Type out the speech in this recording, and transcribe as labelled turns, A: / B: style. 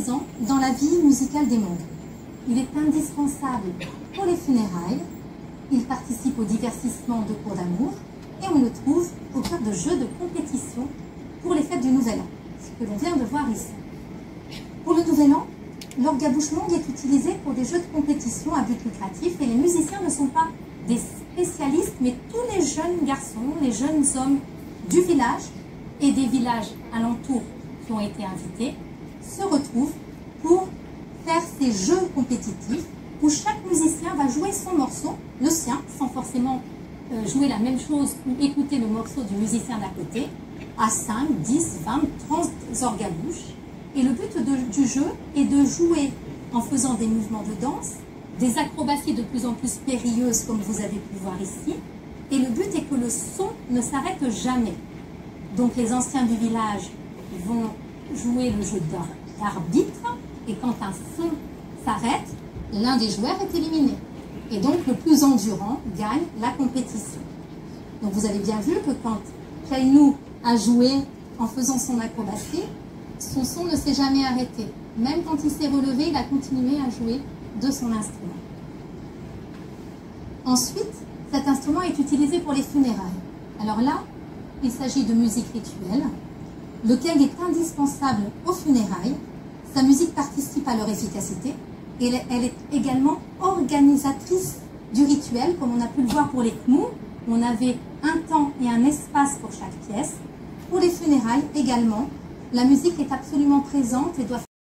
A: présent dans la vie musicale des mondes. Il est indispensable pour les funérailles, il participe au divertissement de cours d'amour et on le trouve au cœur de jeux de compétition pour les fêtes du Nouvel An, ce que l'on vient de voir ici. Pour le Nouvel An, l'orgue à bouche longue est utilisé pour des jeux de compétition à but lucratif et les musiciens ne sont pas des spécialistes, mais tous les jeunes garçons, les jeunes hommes du village et des villages alentours qui ont été invités se retrouvent pour faire ces jeux compétitifs où chaque musicien va jouer son morceau, le sien, sans forcément jouer la même chose ou écouter le morceau du musicien d'à côté, à 5, 10, 20, 30 orgues à bouche. Et le but du jeu est de jouer en faisant des mouvements de danse, des acrobaties de plus en plus périlleuses comme vous avez pu voir ici. Et le but est que le son ne s'arrête jamais. Donc les anciens du village vont jouer le jeu d'arbitre et quand un son s'arrête, l'un des joueurs est éliminé. Et donc le plus endurant gagne la compétition. Donc vous avez bien vu que quand Kainou a joué en faisant son acrobatie, son son ne s'est jamais arrêté. Même quand il s'est relevé, il a continué à jouer de son instrument. Ensuite, cet instrument est utilisé pour les funérailles. Alors là, il s'agit de musique rituelle. Le keng est indispensable aux funérailles. Sa musique participe à leur efficacité et elle est également organisatrice du rituel, comme on a pu le voir pour les kmou. On avait un temps et un espace pour chaque pièce. Pour les funérailles également, la musique est absolument présente et doit